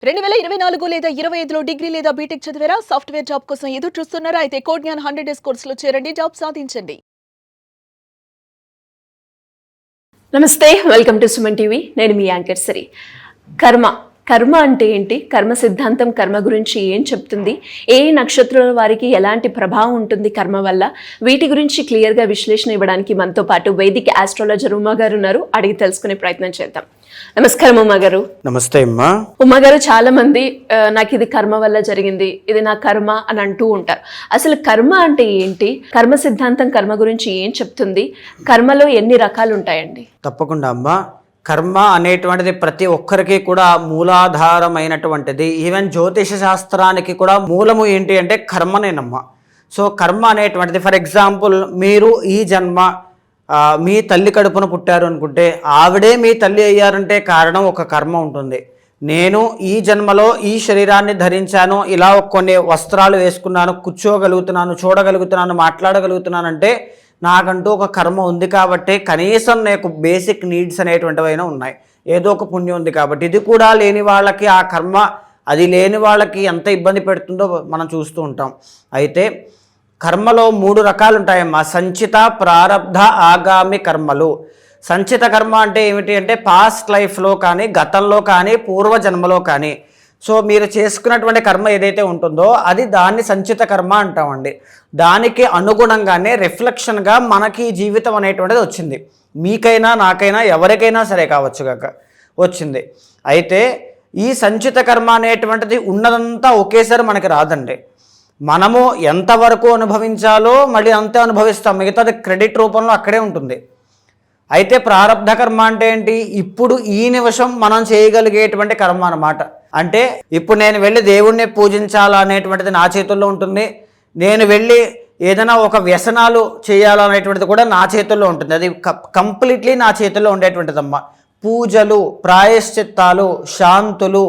2024 లేదా 25లో డిగ్రీ లేదా బీటెక్ చదివారా? సాఫ్ట్‌వేర్ జాబ్ కోసం ఎదురు చూస్తున్నారా? అయితే కోడ్ జ్ఞాన్ 100 డేస్ కోర్సులో చేరండి, జాబ్ సాధించండి. నమస్తే, వెల్కమ్ టు సుమన్ టీవీ. నేను మీ యాంకర్ సిరి. కర్మ అంటే ఏంటి? కర్మ సిద్ధాంతం కర్మ గురించి ఏం చెప్తుంది? ఏ నక్షత్రాల వారికి ఎలాంటి ప్రభావం ఉంటుంది కర్మ వల్ల? వీటి గురించి క్లియర్గా విశ్లేషణ ఇవ్వడానికి మనతో పాటు వైదిక ఆస్ట్రాలజర్ ఉమా గారు ఉన్నారు. అడిగి తెలుసుకునే ప్రయత్నం చేద్దాం. నమస్కారం ఉమా గారు. నమస్తే అమ్మా. ఉమా గారు, చాలా మంది నాకు ఇది కర్మ వల్ల జరిగింది, ఇది నా కర్మ అని అంటూ ఉంటారు. అసలు కర్మ అంటే ఏంటి? కర్మ సిద్ధాంతం కర్మ గురించి ఏం చెప్తుంది? కర్మలో ఎన్ని రకాలు ఉంటాయండి? తప్పకుండా అమ్మా. కర్మ అనేటువంటిది ప్రతి ఒక్కరికి కూడా మూలాధారమైనటువంటిది. ఈవెన్ జ్యోతిష శాస్త్రానికి కూడా మూలము ఏంటి అంటే కర్మనేనమ్మా. సో కర్మ అనేటువంటిది, ఫర్ ఎగ్జాంపుల్, మీరు ఈ జన్మ మీ తల్లి కడుపున పుట్టారు అనుకుంటే ఆవిడే మీ తల్లి అయ్యారంటే కారణం ఒక కర్మ ఉంటుంది. నేను ఈ జన్మలో ఈ శరీరాన్ని ధరించాను, ఇలా కొన్ని వస్త్రాలు వేసుకున్నాను, కూర్చోగలుగుతున్నాను, చూడగలుగుతున్నాను, మాట్లాడగలుగుతున్నానంటే నాకంటూ ఒక కర్మ ఉంది. కాబట్టి కనీసం నాకు బేసిక్ నీడ్స్ అనేటువంటివైనా ఉన్నాయి, ఏదో ఒక పుణ్యం ఉంది. కాబట్టి ఇది కూడా లేని వాళ్ళకి ఆ కర్మ, అది లేని వాళ్ళకి ఎంత ఇబ్బంది పెడుతుందో మనం చూస్తూ ఉంటాం. అయితే కర్మలో 3 రకాలు ఉంటాయమ్మా: సంచిత, ప్రారబ్ధ, ఆగామి కర్మలు. సంచిత కర్మ అంటే ఏమిటి అంటే పాస్ట్ లైఫ్లో కానీ, గతంలో కానీ, పూర్వజన్మలో కానీ సో మీరు చేసుకున్నటువంటి కర్మ ఏదైతే ఉంటుందో అది దాన్ని సంచిత కర్మ అంటామండి. దానికి అనుగుణంగానే రిఫ్లెక్షన్గా మనకి జీవితం అనేటువంటిది వచ్చింది. మీకైనా, నాకైనా, ఎవరికైనా సరే కావచ్చు కాక వచ్చింది. అయితే ఈ సంచిత కర్మ అనేటువంటిది ఉన్నదంతా ఒకేసారి మనకి రాదండి. మనము ఎంతవరకు అనుభవించాలో మళ్ళీ అంతే అనుభవిస్తాం, మిగతాది క్రెడిట్ రూపంలో అక్కడే ఉంటుంది. అయితే ప్రారబ్ధ కర్మ అంటే ఏంటి? ఇప్పుడు ఈ నిమిషం మనం చేయగలిగేటువంటి కర్మ అన్నమాట. అంటే ఇప్పుడు నేను వెళ్ళి దేవుణ్ణి పూజించాలనేటువంటిది నా చేతుల్లో ఉంటుంది, నేను వెళ్ళి ఏదైనా ఒక వ్యసనాలు చేయాలనేటువంటిది కూడా నా చేతుల్లో ఉంటుంది. అది కంప్లీట్లీ నా చేతుల్లో ఉండేటువంటిదమ్మా. పూజలు, ప్రాయశ్చిత్తాలు, శాంతులు,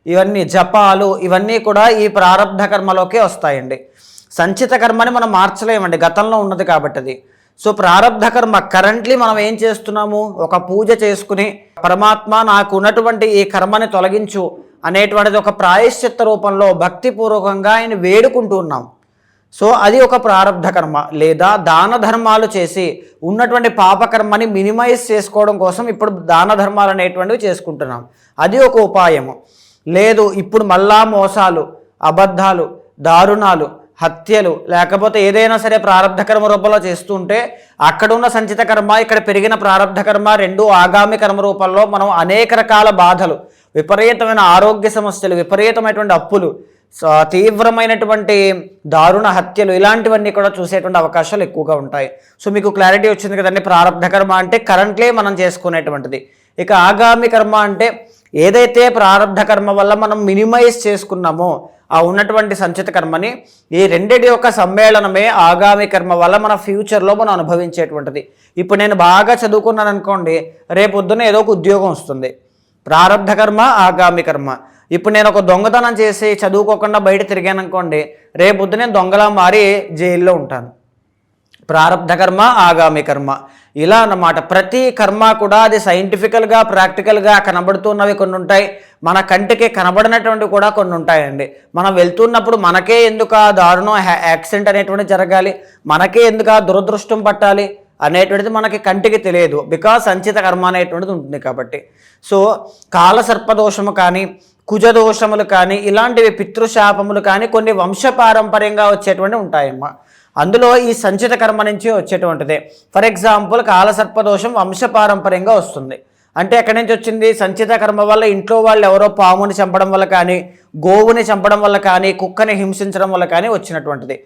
ఇవన్నీ జపాలు, ఇవన్నీ కూడా ఈ ప్రారబ్ధ కర్మలోకే వస్తాయండి. సంచిత కర్మని మనం మార్చలేమండి, గతంలో ఉన్నది కాబట్టి అది. సో ప్రారబ్ధ కర్మ కరెంట్లీ మనం ఏం చేస్తున్నాము? ఒక పూజ చేసుకుని పరమాత్మ నాకు ఉన్నటువంటి ఈ కర్మని తొలగించు అనేటువంటిది ఒక ప్రాయశ్చిత్త రూపంలో భక్తిపూర్వకంగా ఆయన వేడుకుంటూ ఉన్నాం. సో అది ఒక ప్రారబ్ధ కర్మ. లేదా దాన ధర్మాలు చేసి ఉన్నటువంటి పాపకర్మని మినిమైజ్ చేసుకోవడం కోసం ఇప్పుడు దాన ధర్మాలు అనేటువంటివి చేసుకుంటున్నాం, అది ఒక ఉపాయము. లేదు ఇప్పుడు మళ్ళా మోసాలు, అబద్ధాలు, దారుణాలు, హత్యలు, లేకపోతే ఏదైనా సరే ప్రారబ్ధ కర్మ రూపంలో చేస్తుంటే అక్కడున్న సంచిత కర్మ, ఇక్కడ పెరిగిన ప్రారబ్ధ కర్మ, రెండు ఆగామి కర్మ రూపంలో మనం అనేక రకాల బాధలు, విపరీతమైన ఆరోగ్య సమస్యలు, విపరీతమైనటువంటి అప్పులు, తీవ్రమైనటువంటి దారుణ హత్యలు, ఇలాంటివన్నీ కూడా చూసేటువంటి అవకాశాలు ఎక్కువగా ఉంటాయి. సో మీకు క్లారిటీ వచ్చింది కదండి. ప్రారబ్ధ కర్మ అంటే కరెంట్లీ మనం చేసుకునేటువంటిది. ఇక ఆగామి కర్మ అంటే ఏదైతే ప్రారబ్ధ కర్మ వల్ల మనం మినిమైజ్ చేసుకున్నామో ఆ ఉన్నటువంటి సంచిత కర్మని, ఈ రెండిటి యొక్క సమ్మేళనమే ఆగామి కర్మ వల్ల మన ఫ్యూచర్లో మనం అనుభవించేటువంటిది. ఇప్పుడు నేను బాగా చదువుకున్నాను అనుకోండి, రేపొద్దున ఏదో ఒక ఉద్యోగం వస్తుంది, ప్రారబ్ధ కర్మ, ఆగామి కర్మ. ఇప్పుడు నేను ఒక దొంగతనం చేసి చదువుకోకుండా బయట తిరిగాను అనుకోండి, రేపొద్దున నేను దొంగలా మారి జైల్లో ఉంటాను, ప్రారబ్ధ కర్మ, ఆగామి కర్మ. ఇలా అన్నమాట. ప్రతి కర్మ కూడా అది సైంటిఫికల్గా, ప్రాక్టికల్గా కనబడుతున్నవి కొన్ని ఉంటాయి, మన కంటికి కనబడినటువంటి కూడా కొన్ని ఉంటాయండి. మనం వెళ్తున్నప్పుడు మనకే ఎందుకు ఆ దారుణం యాక్సిడెంట్ అనేటువంటిది జరగాలి, మనకే ఎందుకు ఆ దురదృష్టం పట్టాలి అనేటువంటిది మనకి కంటికి తెలియదు, బికాజ్ సంచిత కర్మ అనేటువంటిది ఉంటుంది కాబట్టి. సో కాలసర్పదోషము కానీ, కుజదోషములు కానీ, ఇలాంటివి పితృశాపములు కానీ కొన్ని వంశపారంపర్యంగా వచ్చేటువంటి ఉంటాయమ్మా. అందులో ఈ సంచిత కర్మ నుంచి వచ్చేటువంటిదే. ఫర్ ఎగ్జాంపుల్, కాలసర్పదోషం వంశపారంపర్యంగా వస్తుంది అంటే ఎక్కడి నుంచి వచ్చింది? సంచిత కర్మ వల్ల ఇంట్లో వాళ్ళు ఎవరో పాముని చంపడం వల్ల కానీ, గోవుని చంపడం వల్ల కానీ, కుక్కని హింసించడం వల్ల కానీ వచ్చినటువంటిది.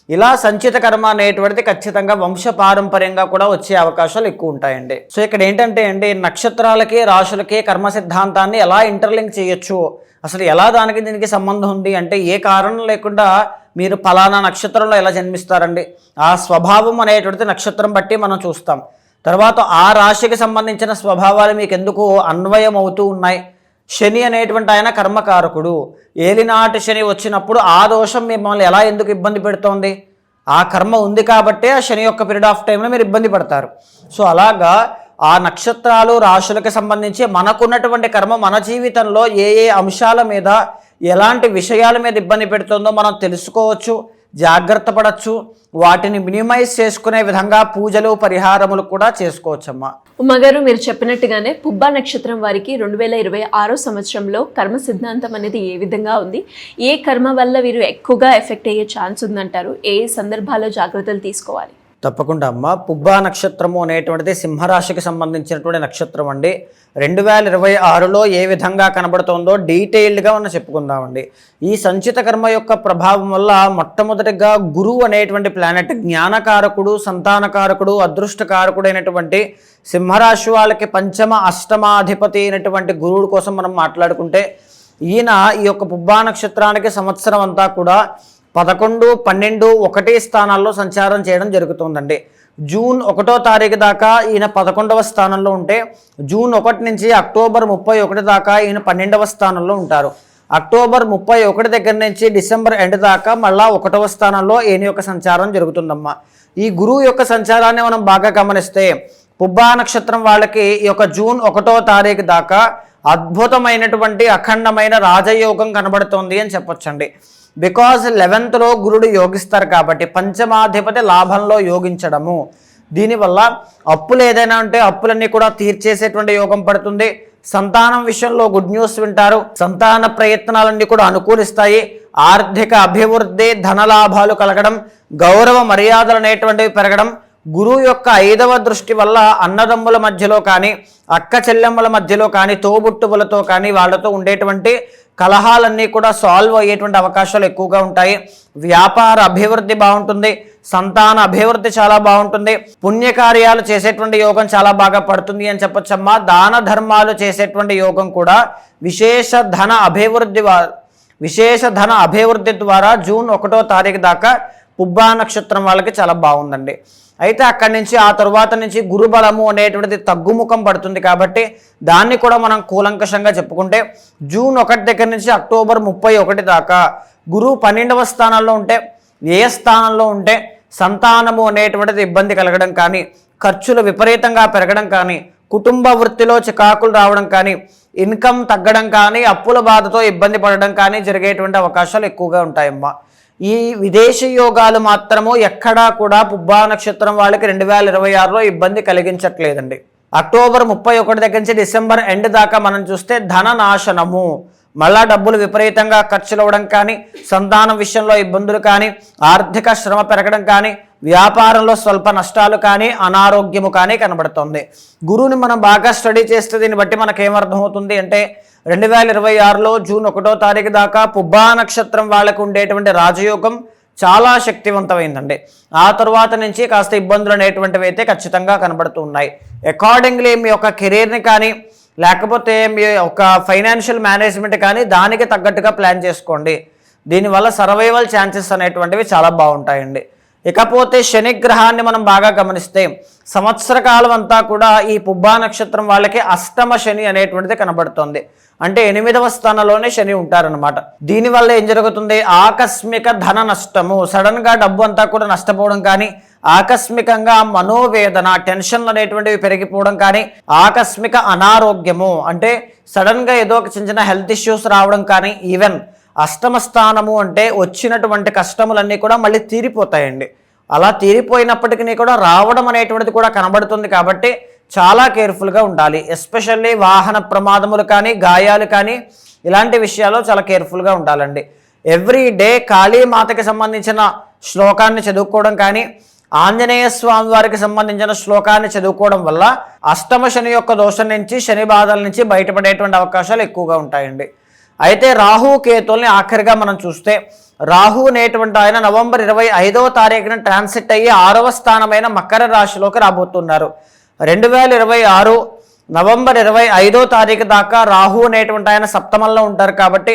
ఇలా సంచిత కర్మ అనేటువంటిది ఖచ్చితంగా వంశపారంపర్యంగా కూడా వచ్చే అవకాశాలు ఎక్కువ ఉంటాయండి. సో ఇక్కడ ఏంటంటే అండి, నక్షత్రాలకి, రాశులకి కర్మ సిద్ధాంతాన్ని ఎలా ఇంటర్లింక్ చేయొచ్చు, అసలు ఎలా దానికి దీనికి సంబంధం ఉంది అంటే, ఏ కారణం లేకుండా మీరు ఫలానా నక్షత్రంలో ఎలా జన్మిస్తారండి, ఆ స్వభావం అనేటువంటిది నక్షత్రం బట్టి మనం చూస్తాం. తర్వాత ఆ రాశికి సంబంధించిన స్వభావాలు మీకు ఎందుకు అన్వయం అవుతూ ఉన్నాయి. శని అనేటువంటి ఆయన కర్మకారకుడు, ఏలినాటి శని వచ్చినప్పుడు ఆ దోషం మిమ్మల్ని ఎలా ఎందుకు ఇబ్బంది పెడుతోంది? ఆ కర్మ ఉంది కాబట్టే ఆ శని యొక్క పీరియడ్ ఆఫ్ టైంలో మీరు ఇబ్బంది పడతారు. సో అలాగా ఆ నక్షత్రాలు రాశులకు సంబంధించి మనకున్నటువంటి కర్మ మన జీవితంలో ఏ ఏ అంశాల మీద ఎలాంటి విషయాల మీద ఇబ్బంది పెడుతుందో మనం తెలుసుకోవచ్చు, జాగ్రత్త పడవచ్చు, వాటిని మినిమైజ్ చేసుకునే విధంగా పూజలు పరిహారములు కూడా చేసుకోవచ్చమ్మా. ఉమ్మగారు, మీరు చెప్పినట్టుగానే పుబ్బా నక్షత్రం వారికి 2026 సంవత్సరంలో కర్మ సిద్ధాంతం అనేది ఏ విధంగా ఉంది, ఏ కర్మ వల్ల వీరు ఎక్కువగా ఎఫెక్ట్ అయ్యే ఛాన్స్ ఉందంటారు, ఏ సందర్భాల్లో జాగ్రత్తలు తీసుకోవాలి? తప్పకుండా అమ్మ. పుబ్బా నక్షత్రము అనేటువంటిది సింహరాశికి సంబంధించినటువంటి నక్షత్రం అండి. 2026లో ఏ విధంగా కనబడుతుందో డీటెయిల్డ్గా మనం చెప్పుకుందామండి. ఈ సంచిత కర్మ యొక్క ప్రభావం వల్ల మొట్టమొదటిగా గురువు అనేటువంటి ప్లానెట్, జ్ఞానకారకుడు, సంతానకారకుడు, అదృష్టకారకుడు అయినటువంటి సింహరాశి వాళ్ళకి పంచమ అష్టమాధిపతి అయినటువంటి గురువుడు కోసం మనం మాట్లాడుకుంటే, ఈయన ఈ యొక్క పుబ్బా నక్షత్రానికి సంవత్సరం అంతా కూడా 11, 12, 1 స్థానాల్లో సంచారం చేయడం జరుగుతుందండి. జూన్ 1వ తారీఖు దాకా ఈయన 11వ స్థానంలో ఉంటే, జూన్ 1 నుంచి అక్టోబర్ 31 దాకా ఈయన 12వ స్థానంలో ఉంటారు. అక్టోబర్ 31 దగ్గర నుంచి డిసెంబర్ ఎండ్ దాకా మళ్ళా 1వ స్థానంలో ఈయన యొక్క సంచారం జరుగుతుందమ్మా. ఈ గురువు యొక్క సంచారాన్ని మనం బాగా గమనిస్తే, పుబ్బా నక్షత్రం వాళ్ళకి ఈ యొక్క జూన్ 1వ తారీఖు దాకా అద్భుతమైనటువంటి అఖండమైన రాజయోగం కనబడుతోంది అని చెప్పొచ్చండి. బికాజ్ 11th గురుడు యోగిస్తారు కాబట్టి, పంచమాధిపతి లాభంలో యోగించడము, దీనివల్ల అప్పులు ఏదైనా ఉంటే అప్పులన్నీ కూడా తీర్చేసేటువంటి యోగం పడుతుంది. సంతానం విషయంలో గుడ్ న్యూస్ వింటారు, సంతాన ప్రయత్నాలన్నీ కూడా అనుకూలిస్తాయి, ఆర్థిక అభివృద్ధి, ధనలాభాలు కలగడం, గౌరవ మర్యాదలు అనేటువంటివి పెరగడం, గురువు యొక్క 5వ దృష్టి వల్ల అన్నదమ్ముల మధ్యలో కానీ, అక్క చెల్లెమ్మల మధ్యలో కానీ, తోబుట్టువులతో కానీ వాళ్ళతో ఉండేటువంటి కలహాలన్నీ కూడా సాల్వ్ అయ్యేటువంటి అవకాశాలు ఎక్కువగా ఉంటాయి. వ్యాపార అభివృద్ధి బాగుంటుంది, సంతాన అభివృద్ధి చాలా బాగుంటుంది, పుణ్యకార్యాలు చేసేటువంటి యోగం చాలా బాగా పడుతుంది అని చెప్పొచ్చమ్మా. దాన ధర్మాలు చేసేటువంటి యోగం కూడా విశేష ధన అభివృద్ధి ద్వారా జూన్ 1వ తారీఖు దాకా పుబ్బా నక్షత్రం వాళ్ళకి చాలా బాగుందండి. అయితే అక్కడి నుంచి ఆ తరువాత నుంచి గురుబలము అనేటువంటిది తగ్గుముఖం పడుతుంది కాబట్టి దాన్ని కూడా మనం కూలంకషంగా చెప్పుకుంటే, జూన్ 1 దగ్గర నుంచి అక్టోబర్ 31 దాకా గురువు 12వ స్థానంలో ఉంటే, ఏ స్థానంలో ఉంటే సంతానము అనేటువంటిది ఇబ్బంది కలగడం కానీ, ఖర్చులు విపరీతంగా పెరగడం కానీ, కుటుంబ వృత్తిలో చికాకులు రావడం కానీ, ఇన్కమ్ తగ్గడం కానీ, అప్పుల బాధతో ఇబ్బంది పడడం కానీ జరిగేటువంటి అవకాశాలు ఎక్కువగా ఉంటాయమ్మా. ఈ విదేశీ యోగాలు మాత్రము ఎక్కడా కూడా పుబ్బా నక్షత్రం వాళ్ళకి 2026లో ఇబ్బంది కలిగించట్లేదండి. అక్టోబర్ 31 దగ్గర నుంచి డిసెంబర్ ఎండ్ దాకా మనం చూస్తే ధన నాశనము, మళ్ళా డబ్బులు విపరీతంగా ఖర్చులు అవ్వడం కానీ, సంతానం విషయంలో ఇబ్బందులు కానీ, ఆర్థిక శ్రమ పెరగడం కానీ, వ్యాపారంలో స్వల్ప నష్టాలు కానీ, అనారోగ్యము కానీ కనబడుతుంది. గురువుని మనం బాగా స్టడీ చేస్తే దీన్ని బట్టి మనకేమర్థమవుతుంది అంటే, 2026లో జూన్ 1వ తారీఖు దాకా పుబ్బా నక్షత్రం వాళ్ళకు ఉండేటువంటి రాజయోగం చాలా శక్తివంతమైందండి. ఆ తరువాత నుంచి కాస్త ఇబ్బందులు అనేటువంటివి అయితే ఖచ్చితంగా కనబడుతూ ఉన్నాయి. అకార్డింగ్లీ మీ యొక్క కెరీర్ని కానీ, లేకపోతే మీ యొక్క ఫైనాన్షియల్ మేనేజ్మెంట్ కానీ దానికి తగ్గట్టుగా ప్లాన్ చేసుకోండి. దీనివల్ల సర్వైవల్ ఛాన్సెస్ అనేటువంటివి చాలా బాగుంటాయండి. ఇకపోతే శనిగ్రహాన్ని మనం బాగా గమనిస్తే, సంవత్సర కాలం అంతా కూడా ఈ పుబ్బా నక్షత్రం వాళ్ళకి అష్టమ శని అనేటువంటిది కనబడుతుంది. అంటే 8వ స్థానంలోనే శని ఉంటారనమాట. దీనివల్ల ఏం జరుగుతుంది, ఆకస్మిక ధన నష్టము, సడన్గా డబ్బు అంతా కూడా నష్టపోవడం కానీ, ఆకస్మికంగా మనోవేదన, టెన్షన్లు అనేటువంటివి పెరిగిపోవడం కానీ, ఆకస్మిక అనారోగ్యము అంటే సడన్గా ఏదో ఒక చిన్న హెల్త్ ఇష్యూస్ రావడం కానీ, ఈవెన్ అష్టమ స్థానము అంటే వచ్చినటువంటి కష్టములన్నీ కూడా మళ్ళీ తీరిపోతాయండి. అలా తీరిపోయినప్పటికీ కూడా రావడం అనేటువంటిది కూడా కనబడుతుంది కాబట్టి చాలా కేర్ఫుల్గా ఉండాలి. ఎస్పెషల్లీ వాహన ప్రమాదములు కానీ, గాయాలు కానీ, ఇలాంటి విషయాల్లో చాలా కేర్ఫుల్గా ఉండాలండి. ఎవ్రీ డే కాళీమాతకి సంబంధించిన శ్లోకాన్ని చదువుకోవడం కానీ, ఆంజనేయ స్వామి వారికి సంబంధించిన శ్లోకాన్ని చదువుకోవడం వల్ల అష్టమ శని యొక్క దోషం నుంచి, శని బాధల నుంచి బయటపడేటువంటి అవకాశాలు ఎక్కువగా ఉంటాయండి. అయితే రాహు కేతుల్ని ఆఖరిగా మనం చూస్తే, రాహు అనేటువంటి ఆయన నవంబర్ 25వ తారీఖున ట్రాన్సిట్ అయ్యి 6వ స్థానమైన మకర రాశిలోకి రాబోతున్నారు. 2026 నవంబర్ 25వ తారీఖు దాకా రాహు అనేటువంటి ఆయన సప్తమంలో ఉంటారు కాబట్టి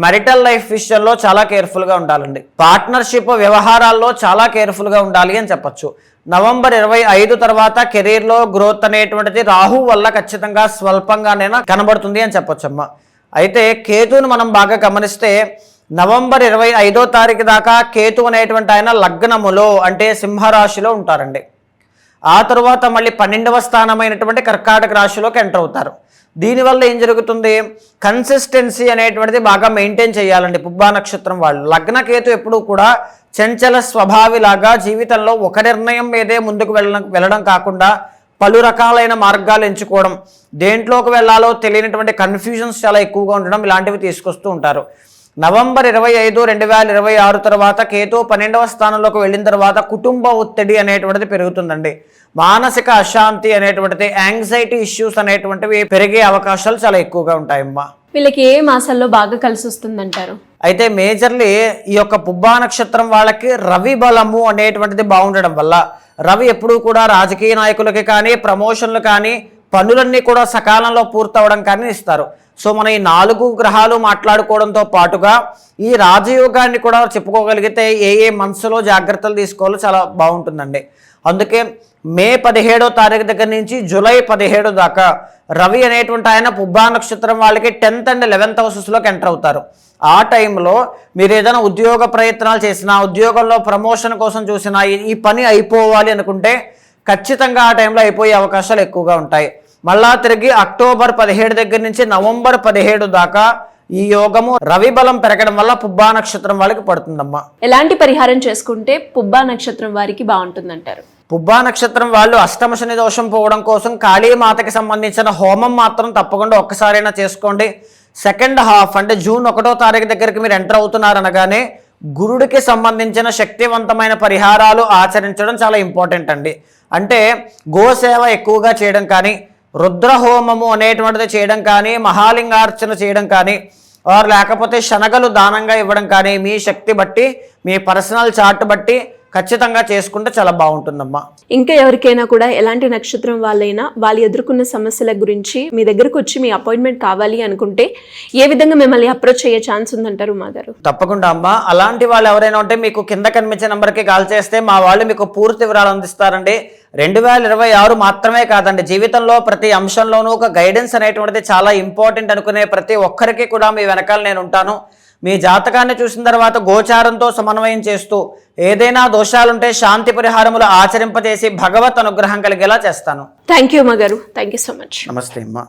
marital లైఫ్ విషయంలో చాలా కేర్ఫుల్గా ఉండాలండి. పార్ట్నర్షిప్ వ్యవహారాల్లో చాలా కేర్ఫుల్గా ఉండాలి అని చెప్పొచ్చు. నవంబర్ 25 తర్వాత కెరీర్లో గ్రోత్ అనేటువంటిది రాహు వల్ల ఖచ్చితంగా స్వల్పంగానైనా కనబడుతుంది అని చెప్పొచ్చమ్మా. అయితే కేతువును మనం బాగా గమనిస్తే నవంబర్ 25వ తారీఖు దాకా కేతు అనేటువంటి ఆయన లగ్నములో అంటే సింహరాశిలో ఉంటారండి. ఆ తర్వాత మళ్ళీ 12వ స్థానమైనటువంటి కర్కాటక రాశిలోకి ఎంటర్ అవుతారు. దీనివల్ల ఏం జరుగుతుంది, కన్సిస్టెన్సీ అనేటువంటిది బాగా మెయింటైన్ చేయాలండి పుబ్బా నక్షత్రం వాళ్ళు. లగ్నకేతు ఎప్పుడూ కూడా చంచల స్వభావిలాగా జీవితంలో ఒక నిర్ణయం మీదే ముందుకు వెళ్ళడం కాకుండా పలు రకాలైన మార్గాలు ఎంచుకోవడం, దేంట్లోకి వెళ్ళాలో తెలియనటువంటి కన్ఫ్యూజన్స్ చాలా ఎక్కువగా ఉండడం, ఇలాంటివి తీసుకొస్తూ ఉంటారు. నవంబర్ 25, 2026 తర్వాత కేతు 12వ స్థానంలోకి వెళ్ళిన తర్వాత కుటుంబ ఒత్తిడి అనేటువంటిది పెరుగుతుందండి. మానసిక అశాంతి అనేటువంటిది, యాంగ్జైటీ ఇష్యూస్ అనేటువంటివి పెరిగే అవకాశాలు చాలా ఎక్కువగా ఉంటాయమ్మా. వీళ్ళకి ఏ మాసాల్లో బాగా కలిసి వస్తుందంటారు? అయితే మేజర్లీ ఈ యొక్క పుబ్బా నక్షత్రం వాళ్ళకి రవి బలము అనేటువంటిది బాగుండడం వల్ల, రవి ఎప్పుడూ కూడా రాజకీయ నాయకులకి కానీ, ప్రమోషన్లు కానీ, పనులన్నీ కూడా సకాలంలో పూర్తవడం కానీ ఇస్తారు. సో మన ఈ 4 గ్రహాలు మాట్లాడుకోవడంతో పాటుగా ఈ రాజయోగాన్ని కూడా చెప్పుకోగలిగితే ఏ మనసులో జాగ్రత్తలు తీసుకోవాలో చాలా బాగుంటుందండి. అందుకే మే 17వ తారీఖు దగ్గర నుంచి జూలై 17 దాకా రవి అనేటువంటి ఆయన పుబ్బా నక్షత్రం వాళ్ళకి 10th and 11th హౌసెస్లోకి ఎంటర్ అవుతారు. ఆ టైంలో మీరు ఏదైనా ఉద్యోగ ప్రయత్నాలు చేసినా, ఉద్యోగంలో ప్రమోషన్ కోసం చూసినా, ఈ పని అయిపోవాలి అనుకుంటే ఖచ్చితంగా ఆ టైంలో అయిపోయే అవకాశాలు ఎక్కువగా ఉంటాయి. మళ్ళా తిరిగి అక్టోబర్ 17 దగ్గర నుంచి నవంబర్ 17 దాకా ఈ యోగము రవి బలం పెరగడం వల్ల పుబ్బా నక్షత్రం వాళ్ళకి పడుతుందమ్మా. ఎలాంటి పరిహారం చేసుకుంటే పుబ్బా నక్షత్రం వారికి బాగుంటుందంటారు? పుబ్బా నక్షత్రం వాళ్ళు అష్టమ శని దోషం పోవడం కోసం కాళీమాతకి సంబంధించిన హోమం మాత్రం తప్పకుండా ఒక్కసారైనా చేసుకోండి. సెకండ్ హాఫ్ అంటే జూన్ 1వ తారీఖు దగ్గరికి మీరు ఎంటర్ అవుతున్నారనగానే గురుడికి సంబంధించిన శక్తివంతమైన పరిహారాలు ఆచరించడం చాలా ఇంపార్టెంట్ అండి. అంటే గోసేవ ఎక్కువగా చేయడం కానీ, రుద్రహోమము అనేటువంటిది చేయడం కానీ, మహాలింగార్చన చేయడం కానీ, లేకపోతే శనగలు దానంగా ఇవ్వడం కానీ, మీ శక్తి బట్టి, మీ పర్సనల్ చార్ట్ బట్టి ఖచ్చితంగా చేసుకుంటే చాలా బాగుంటుందమ్మా. ఇంకా ఎవరికైనా కూడా ఎలాంటి నక్షత్రం వాళ్ళైనా వాళ్ళు ఎదుర్కొన్న సమస్యల గురించి మీ దగ్గరకు వచ్చి మీ అపాయింట్మెంట్ కావాలి అనుకుంటే ఏ విధంగా మిమ్మల్ని అప్రోచ్ అయ్యే ఛాన్స్ ఉందంటారు మా గారు? తప్పకుండా అమ్మా. అలాంటి వాళ్ళు ఎవరైనా ఉంటే మీకు కింద కనిపించే నెంబర్కి కాల్ చేస్తే మా వాళ్ళు మీకు పూర్తి వివరాలు అందిస్తారండి. 2026 మాత్రమే కాదండి, జీవితంలో ప్రతి అంశంలోనూ ఒక గైడెన్స్ అనేటువంటిది చాలా ఇంపార్టెంట్ అనుకునే ప్రతి ఒక్కరికి కూడా మీ వెనకాల నేను ఉంటాను. మీ జాతకాన్ని చూసిన తర్వాత గోచారంతో సమన్వయం చేస్తూ ఏదైనా దోషాలుంటే శాంతి పరిహారములు ఆచరింపజేసి భగవత్ అనుగ్రహం కలిగేలా చేస్తాను. థ్యాంక్ యూ మా గారు, థ్యాంక్ యూ సో మచ్. నమస్తే అమ్మా.